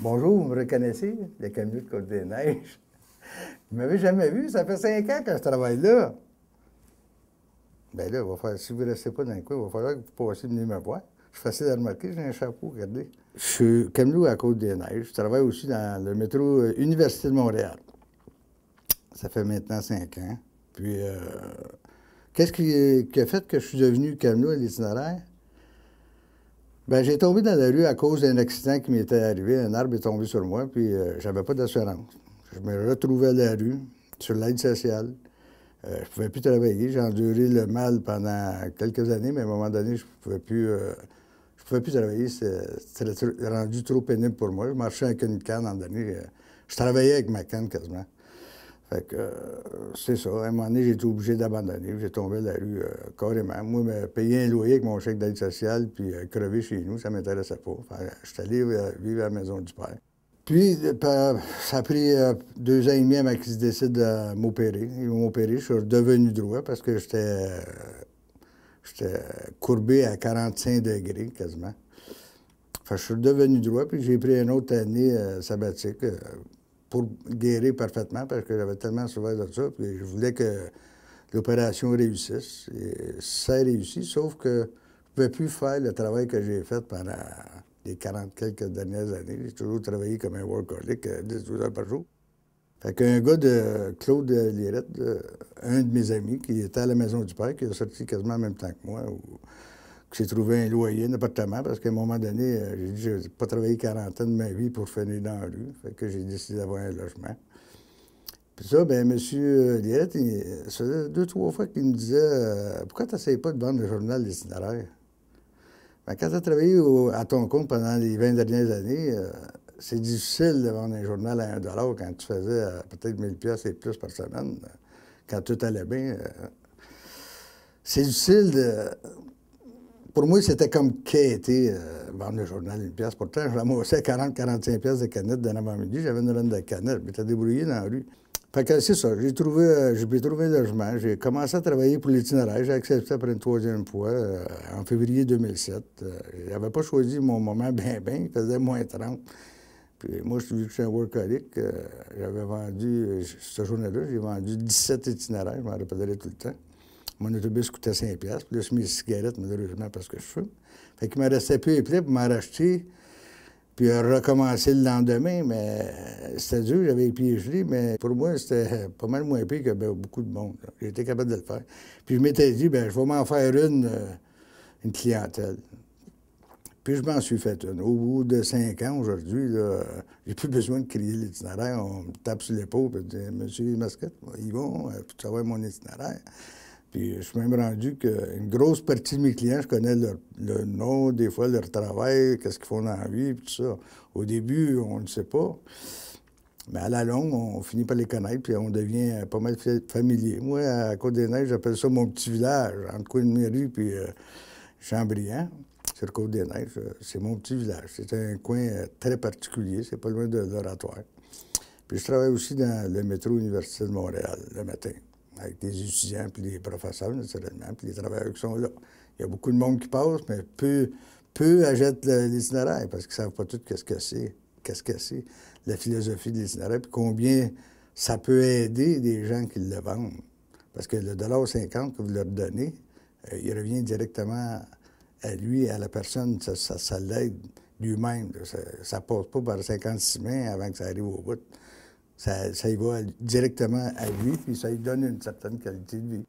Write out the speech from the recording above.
Bonjour, vous me reconnaissez? Le camion de Côte-des-Neiges. Vous m'avez jamais vu, ça fait 5 ans que je travaille là. Bien là, si vous ne restez pas dans le coin, il va falloir que vous passiez venir me voir. Je suis facile à remarquer, j'ai un chapeau, regardez. Je suis camelot à Côte-des-Neiges. Je travaille aussi dans le métro Université de Montréal. Ça fait maintenant 5 ans. Puis, qu'est-ce qui a fait que je suis devenu camelot à l'itinéraire? Bien, j'ai tombé dans la rue à cause d'un accident qui m'était arrivé. Un arbre est tombé sur moi, puis j'avais pas d'assurance. Je me retrouvais à la rue, sur l'aide sociale. Je pouvais plus travailler. J'ai enduré le mal pendant quelques années, mais à un moment donné, je pouvais plus travailler. C'était rendu trop pénible pour moi. Je marchais avec une canne en dernier. Je travaillais avec ma canne quasiment. Fait que c'est ça. À un moment donné, j'ai été obligé d'abandonner. J'ai tombé à la rue carrément. Moi, me payer un loyer avec mon chèque d'aide sociale, puis crever chez nous, ça ne m'intéressait pas. Je suis allé vivre à la maison du père. Puis, ça a pris 2 ans et demi avant qu'ils se décident de m'opérer. Ils m'ont opéré, je suis redevenu droit parce que j'étais courbé à 45 degrés quasiment. Fait que je suis redevenu droit, puis j'ai pris une autre année sabbatique pour guérir parfaitement parce que j'avais tellement souffert de ça, puis je voulais que l'opération réussisse. Et ça a réussi, sauf que je ne pouvais plus faire le travail que j'ai fait pendant les 40 quelques dernières années. J'ai toujours travaillé comme un workaholic, 10-12 heures par jour. Fait qu'un gars de Claude Lirette, un de mes amis, qui était à la Maison du Père, qui a sorti quasiment en même temps que moi, qui s'est trouvé un loyer, un appartement, parce qu'à un moment donné, j'ai dit, je n'ai pas travaillé 40 ans de ma vie pour finir dans la rue. Fait que j'ai décidé d'avoir un logement. Puis ça, bien, M. Lirette, ça faisait 2-3 fois qu'il me disait pourquoi tu n'essayes pas de vendre le journal d'itinéraire? Ben, quand tu as travaillé à ton compte pendant les 20 dernières années, c'est difficile de vendre un journal à 1 quand tu faisais peut-être 1000 pièces et plus par semaine, quand tout allait bien. C'est difficile de... Pour moi, c'était comme quêter, vendre le journal à 1 pièce. Pourtant, je ramassais 40-45 pièces de canettes d'un avant-midi. J'avais une run de canettes. Je m'étais débrouillé dans la rue. Fait que c'est ça. J'ai trouvé un logement. J'ai commencé à travailler pour l'itinéraire. J'ai accepté après une 3e fois, en février 2007. Je n'avais pas choisi mon moment bien. Il faisait moins 30. Puis moi, vu que je suis un workaholic, j'avais vendu, cette journée-là, j'ai vendu 17 itinéraires. Je m'en rappellerai tout le temps. Mon autobus coûtait 5 piastres, plus mes cigarettes, malheureusement, parce que je fume. Fait qu'il me restait peu et plus pour m'en racheter, puis recommencer le lendemain, mais c'était dur, j'avais les pieds gelés, mais pour moi, c'était pas mal moins pire que beaucoup de monde. J'ai été capable de le faire. Puis je m'étais dit, bien, je vais m'en faire une clientèle. Puis je m'en suis fait une. Au bout de 5 ans, aujourd'hui, j'ai plus besoin de crier l'itinéraire. On me tape sur l'épaule et dit « Monsieur Mascotte, ils vont, pour savoir mon itinéraire. » Puis je suis même rendu qu'une grosse partie de mes clients, je connais leur nom, des fois leur travail, qu'est-ce qu'ils font dans la vie, puis tout ça. Au début, on ne sait pas. Mais à la longue, on finit par les connaître, puis on devient pas mal familier. Moi, à Côte-des-Neiges, j'appelle ça mon petit village, entre Coin-de-Mairie puis Chambriand, sur Côte-des-Neiges. C'est mon petit village. C'est un coin très particulier, c'est pas loin de l'Oratoire. Puis je travaille aussi dans le métro Université de Montréal, le matin, avec des étudiants puis des professeurs, naturellement, puis les travailleurs qui sont là. Il y a beaucoup de monde qui passe, mais peu achètent l'itinéraire parce qu'ils ne savent pas tout qu'est-ce que c'est, la philosophie de l'itinéraire, puis combien ça peut aider des gens qui le vendent. Parce que le $50 que vous leur donnez, il revient directement à lui, à la personne, ça l'aide lui-même. Ça ne passe pas par 56 mains avant que ça arrive au bout. Ça y va directement à lui, puis ça lui donne une certaine qualité de vie.